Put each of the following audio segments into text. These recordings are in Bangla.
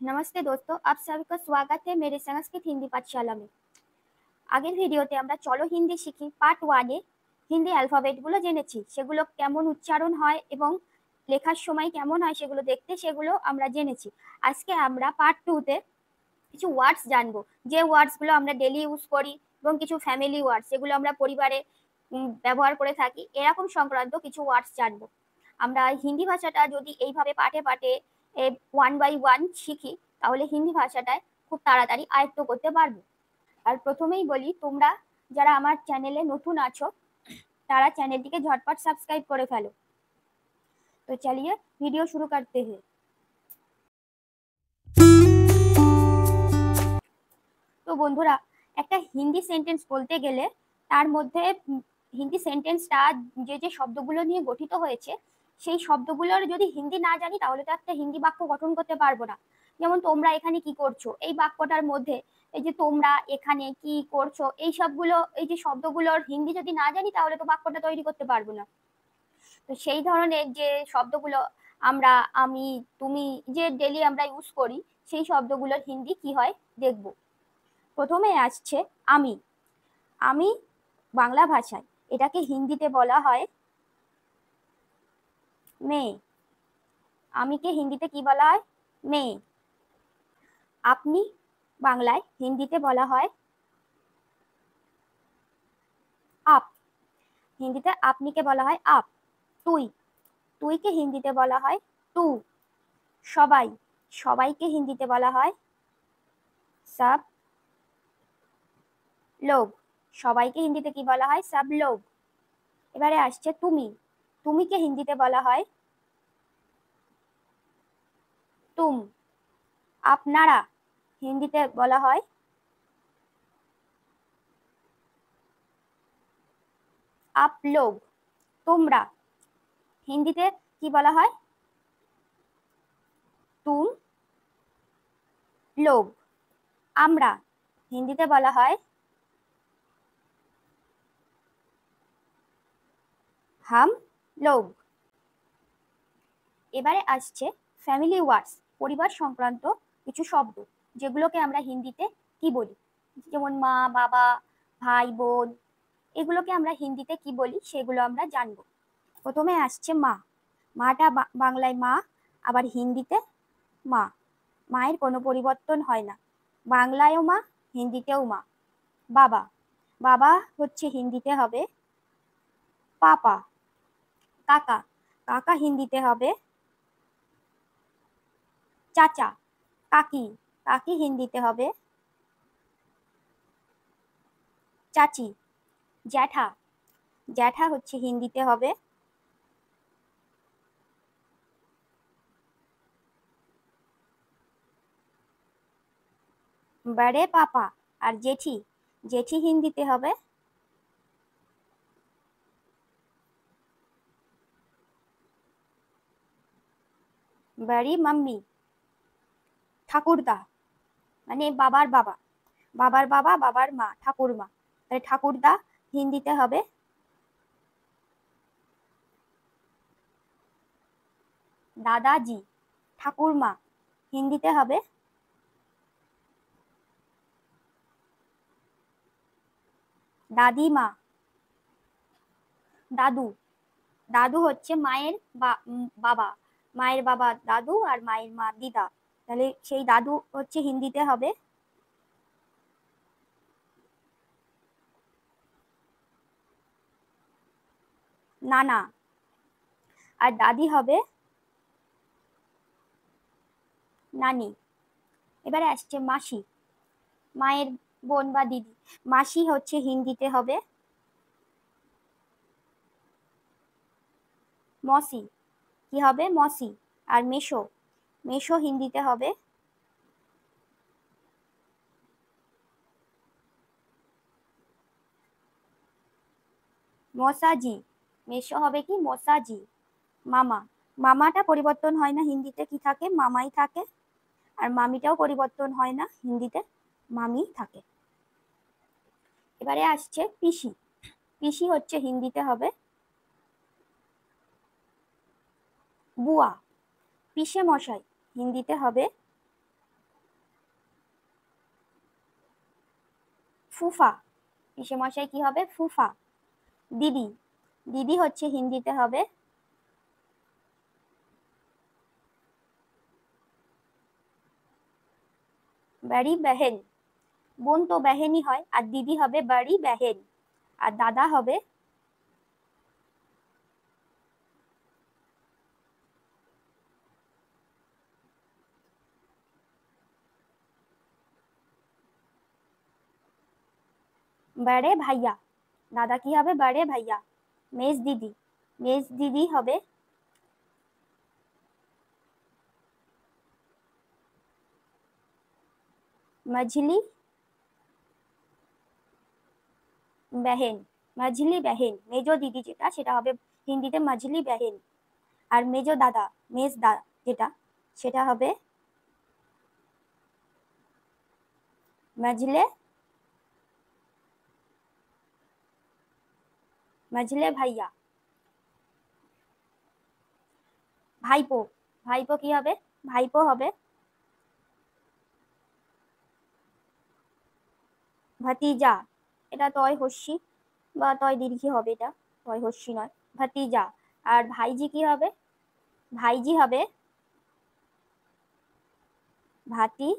नमस्ते दोस्तों, आप सभी का स्वागत है मेरे संस्कृत हिंदी पाठशाला में। আগের ভিডিওতে আমরা চলো হিন্দি শিখি পার্ট 1 এ হিন্দি অ্যালফাবেটগুলো জেনেছি, সেগুলো কেমন উচ্চারণ হয় এবং লেখার সময় কেমন হয় সেগুলো আমরা জেনেছি। আজকে আমরা পার্ট 2 তে কিছু ওয়ার্ডস জানবো, যে ওয়ার্ডসগুলো আমরা ডেলি ইউজ করি এবং কিছু ফ্যামিলি ওয়ার্ডস যেগুলো আমরা পরিবারে ব্যবহার করে থাকি, এরকম সংক্রান্ত কিছু ওয়ার্ডস জানবো। আমরা হিন্দি ভাষাটা যদি এইভাবে পাঠে পাঠে 1 বাই 1 শিখি, তাহলে হিন্দি ভাষাটায় খুব তাড়াতাড়ি আয়ত্ত করতে পারবো। আর প্রথমেই বলি, তোমরা যারা আমার চ্যানেলে নতুন আছো তারা চ্যানেলটিকে ঝটপট সাবস্ক্রাইব করে ফেলো। তো চলিয়ে ভিডিও শুরু করতে हैं। তো বন্ধুরা, একটা হিন্দি সেন্টেন্স বলতে গেলে তার মধ্যে হিন্দি সেন্টেন্সটা যে শব্দগুলো নিয়ে গঠিত হয়েছে, সেই শব্দগুলোর যদি হিন্দি না জানি তাহলে তো একটা হিন্দি বাক্য গঠন করতে পারবো না। যেমন তোমরা এখানে কি করছো, এই বাক্যটার মধ্যে এই যে তোমরা এখানে কি করছো, এই সবগুলো এই যে শব্দগুলোর হিন্দি যদি না জানি তাহলে তো বাক্যটা তৈরি করতে পারবো না। তো সেই ধরনের যে শব্দগুলো আমরা, আমি, তুমি, যে ডেলি আমরা ইউজ করি, সেই শব্দগুলোর হিন্দি কি হয় দেখবো। প্রথমে আসছে আমি। আমি বাংলা ভাষায় এটাকে হিন্দিতে বলা হয় মেয়ে। আমিকে হিন্দিতে কি বলা হয়? মেয়ে। আপনি বাংলায় হিন্দিতে বলা হয় আপ। হিন্দিতে আপনিকে বলা হয় আপ। তুই, তুইকে হিন্দিতে বলা হয় তু। সবাই, সবাইকে হিন্দিতে বলা হয় সব লোগ। সবাইকে হিন্দিতে কি বলা হয়? সব লোগ। এবারে আসছে তুমি। তুমিকে হিন্দিতে বলা হয় তুম। আপনারা হিন্দিতে বলা হয় আপ লোগ। তোমরা হিন্দিতে কি বলা হয়? তুম লোগ। আমরা হিন্দিতে বলা হয় হাম লোগ। এবারে আসছে ফ্যামিলি ওয়ার্ডস, পরিবার সংক্রান্ত কিছু শব্দ, যেগুলোকে আমরা হিন্দিতে কি বলি। যেমন মা, বাবা, ভাই, বোন, এগুলোকে আমরা হিন্দিতে কি বলি সেগুলো আমরা জানবো। প্রথমে আসছে মা। মাটা বাংলায় মা, আবার হিন্দিতে মা। মায়ের কোনো পরিবর্তন হয় না, বাংলায়ও মা, হিন্দিতেও মা। বাবা, বাবা হচ্ছে হিন্দিতে হবে পাপা। কাকা, কাকা হিন্দিতে হবে চাচা। কাকি, কাকি হিন্দিতে হবে চাচি। জ্যাঠা, জ্যাঠা হচ্ছে হিন্দিতে হবে বড়ে পাপা। আর জেঠি, জেঠি হিন্দিতে হবে বড়ি মাম্মি। ঠাকুরদা মানে বাবার বাবা, বাবার বাবা, বাবার মা, ঠাকুরমা। তাই ঠাকুরদা হিন্দিতে হবে দাদাজি। ঠাকুরমা হিন্দিতে হবে দাদিমা। দাদু, দাদু হচ্ছে মায়ের বাবা। মায়ের বাবা দাদু আর মায়ের মা দিদা, তাহলে সেই দাদু হচ্ছে হিন্দিতে হবে নানা। আর দাদি হবে নানি। এবারে আসছে মাসি, মায়ের বোন বা দিদি। মাসি হচ্ছে হিন্দিতে হবে মসি। কি হবে? মসি। আর মেশো, মেশো হিন্দিতে হবে মসাজি। মেশো হবে কি? মসাজি। মামা, মামাটা পরিবর্তন হয় না, হিন্দিতে কি থাকে? মামাই থাকে। আর মামিটাও পরিবর্তন হয় না, হিন্দিতে মামি থাকে। এবারে আসছে পিসি। পিসি হচ্ছে হিন্দিতে হবে বুয়া। পিসে মশাই হিন্দিতে হবে ফুফা, পিসেমশাই কি হবে? ফুফা। দিদি, দিদি হচ্ছে হিন্দিতে হবে বড়ি বেহেন। বোন তো বেহেনই হয়, আর দিদি হবে বড়ি বেহেন। আর দাদা হবে বড়ে ভাইয়া। দাদা কি হবে? বড়ে ভাইয়া। মেজ দিদি, মেজ দিদি হবে মঝলি বেহেন। মঝলি বেহেন, মেজো দিদি যেটা সেটা হবে হিন্দিতে মঝলি বেহেন। আর মেজো দাদা, মেজ দাদা যেটা, সেটা হবে মঝলে মঝলে ভাইয়া। ভাইপো, ভাইপো কি হবে? ভাইপো হবে ভাতিজা। এটা তয় হস্যি বা তয় দীর্ঘি হবে, এটা তয় হস্যি নয়, ভাতিজা। আর ভাইজি কি হবে? ভাইজি হবে ভাতি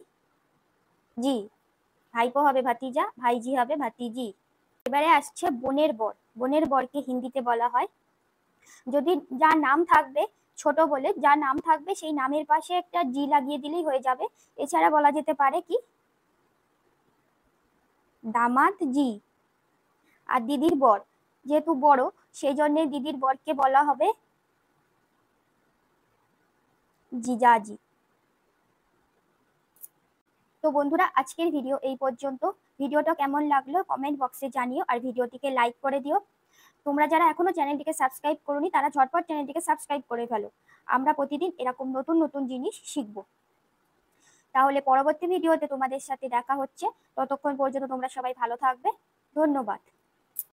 জি। ভাইপো হবে ভাতিজা, ভাইজি হবে ভাতিজি। এবারে আসছে বোনের বর। বোনের বরকে হিন্দিতে বলা হয়, যদি যার নাম থাকবে, ছোট বলে যার নাম থাকবে সেই নামের পাশে একটা জি লাগিয়ে দিলেই হয়ে যাবে। এছাড়া বলা যেতে পারে কি? দামাত জি। আর দিদির বর, যেহেতু বড়, সেই জন্য দিদির বরকে বলা হবে জিজাজি। তো বন্ধুরা, আজকের ভিডিও এই পর্যন্ত। ভিডিওটা কেমন লাগলো কমেন্ট বক্সে জানিও, আর ভিডিওটিকে লাইক করে দিও। তোমরা যারা এখনো চ্যানেলটিকে সাবস্ক্রাইব করোনি তারা ঝটপট চ্যানেলটিকে সাবস্ক্রাইব করে ফেলো। আমরা প্রতিদিন এরকম নতুন নতুন জিনিস শিখবো। তাহলে পরবর্তী ভিডিওতে তোমাদের সাথে দেখা হচ্ছে। ততক্ষণ পর্যন্ত তোমরা সবাই ভালো থাকবে। ধন্যবাদ।